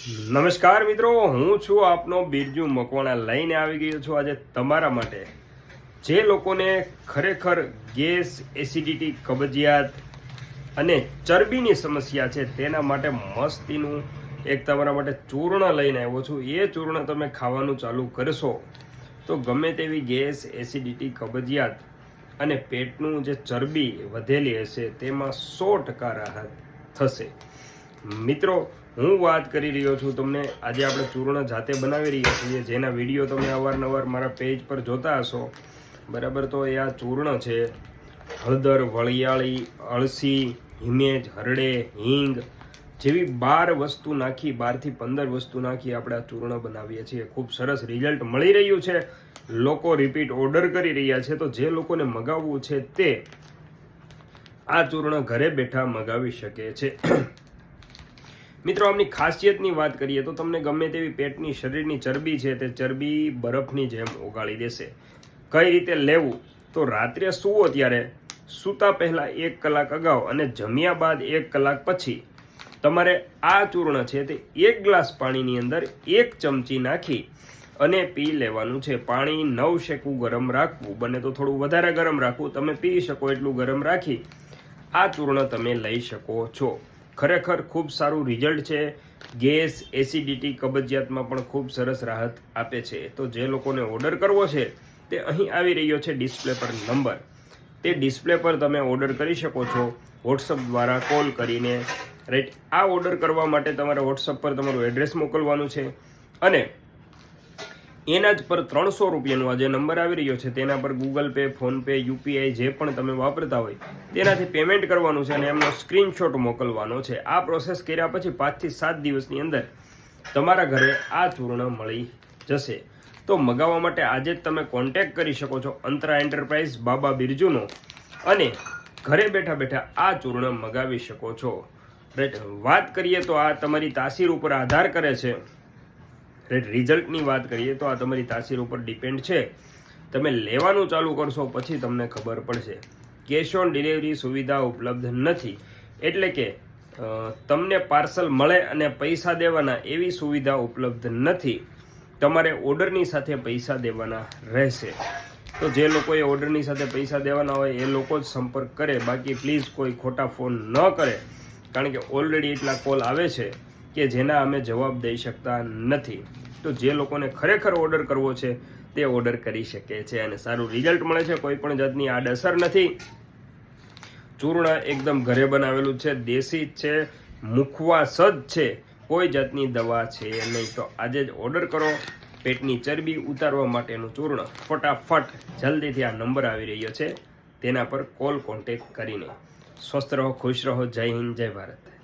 નમસ્કાર મિત્રો, હું છું આપનો બિરજુ મકવાણા લઈને આવી ગયો છું આજે તમારા માટે. જે લોકોને ખરેખર ગેસ, એસિડિટી, કબજિયાત અને ચરબીની સમસ્યા છે તેના માટે મસ્તીનું એક તમારા માટે ચૂર્ણ લઈને આવ્યો છું. એ ચૂર્ણ તમે ખાવાનું ચાલુ કરશો તો ગમે તેવી ગેસ, એસિડિટી, કબજિયાત અને પેટનું જે ચરબી વધેલી હશે તેમાં 100% રાહત થશે. મિત્રો, હું વાત કરી રહ્યો છું તમને. આજે આપણે ચૂર્ણ જાતે બનાવી રહ્યા છીએ, જેના વિડીયો તમે અવારનવાર મારા પેજ પર જોતા હશો, બરાબર. તો એ આ ચૂર્ણ છે. હળદર, વળિયાળી, અળસી, હિમેજ, હરડે, હિંગ જેવી 12 વસ્તુ નાખી, 12 થી 15 વસ્તુ નાખી આપણે આ ચૂર્ણ બનાવીએ છીએ. ખૂબ સરસ રિઝલ્ટ મળી રહ્યું છે. લોકો રિપીટ ઓર્ડર કરી રહ્યા છે. તો જે લોકોને મગાવવું છે તે આ ચૂર્ણ ઘરે બેઠા મગાવી શકે છે. મિત્રો, આમની ખાસિયતની વાત કરીએ તો તમને ગમે તેવી પેટની, શરીરની ચરબી છે તે ચરબી બરફની જેમ ઓગાળી દેશે. કઈ રીતે લેવું? તો રાત્રે સૂવો ત્યારે સૂતા પહેલા 1 કલાક અગાઉ અને જમ્યા બાદ 1 કલાક પછી તમારે આ ચૂર્ણ છે તે 1 ગ્લાસ પાણીની અંદર 1 ચમચી નાખી અને પી લેવાનું છે. પાણી 9 શેકું ગરમ રાખવું, બને તો થોડું વધારે ગરમ રાખવું. તમે પી શકો એટલું ગરમ રાખી આ ચૂર્ણ તમે લઈ શકો છો. ખરેખર ખૂબ સારું રિઝલ્ટ છે. ગેસ, એસિડિટી, કબજિયાતમાં પણ ખૂબ સરસ રાહત આપે છે. તો જે લોકોને ઓર્ડર કરવો છે તે અહીં આવી રહ્યો છે ડિસ્પ્લે પર નંબર. તે ડિસ્પ્લે પર તમે ઓર્ડર કરી શકો છો વોટ્સઅપ દ્વારા કોલ કરીને, રાઈટ. આ ઓર્ડર કરવા માટે તમારે વોટ્સઅપ પર તમારું એડ્રેસ મોકલવાનું છે અને એના જ પર 300 રૂપિયાનો આ જે નંબર આવી રહ્યો છે તેના પર ગૂગલ પે, ફોનપે, યુપીઆઈ જે પણ તમે વાપરતા હોય તેનાથી પેમેન્ટ કરવાનું છે અને એમનો સ્ક્રીનશોટ મોકલવાનો છે. આ પ્રોસેસ કર્યા પછી 5 થી 7 દિવસની અંદર તમારા ઘરે આ ચૂર્ણ મળી જશે. તો મગાવવા માટે આજે જ તમે કોન્ટેક્ટ કરી શકો છો અંતરા એન્ટરપ્રાઇઝ બાબા બિરજુનો અને ઘરે બેઠા બેઠા આ ચૂર્ણ મગાવી શકો છો, રાઈટ. વાત કરીએ તો આ તમારી તાસીર ઉપર આધાર કરે છે. રિઝલ્ટની વાત કરીએ તો આ તમારી તાસીર ઉપર ડિપેન્ડ છે. તમે લેવાનું ચાલુ કરશો પછી તમને ખબર પડશે. કેશ ઓન ડિલિવરી સુવિધા ઉપલબ્ધ નથી, એટલે કે તમને પાર્સલ મળે અને પૈસા દેવાના એવી સુવિધા ઉપલબ્ધ નથી. તમારે ઓર્ડરની સાથે પૈસા દેવાના રહેશે. તો જે લોકોએ ઓર્ડરની સાથે પૈસા દેવાના હોય એ લોકો જ સંપર્ક કરે. બાકી પ્લીઝ કોઈ ખોટા ફોન ન કરે, કારણ કે ઓલરેડી એટલા કોલ આવે છે કે જેના અમે જવાબ દઈ શકતા નથી. તો જે લોકોને ખરેખર ઓર્ડર કરવો છે તે ઓર્ડર કરી શકે છે અને સારું રિઝલ્ટ મળે છે. કોઈ પણ જાતની આડઅસર નથી. ચૂર્ણ એકદમ ઘરે બનાવેલું છે, દેશી જ છે, મુખવાસ જ છે, કોઈ જાતની દવા છે નહીં. તો આજે જ ઓર્ડર કરો પેટની ચરબી ઉતારવા માટેનું ચૂર્ણ. ફટાફટ જલ્દીથી આ નંબર આવી રહ્યો છે તેના પર કોન્ટેક્ટ કરીને. સ્વસ્થ રહો, ખુશ રહો. જય હિન્દ, જય ભારત.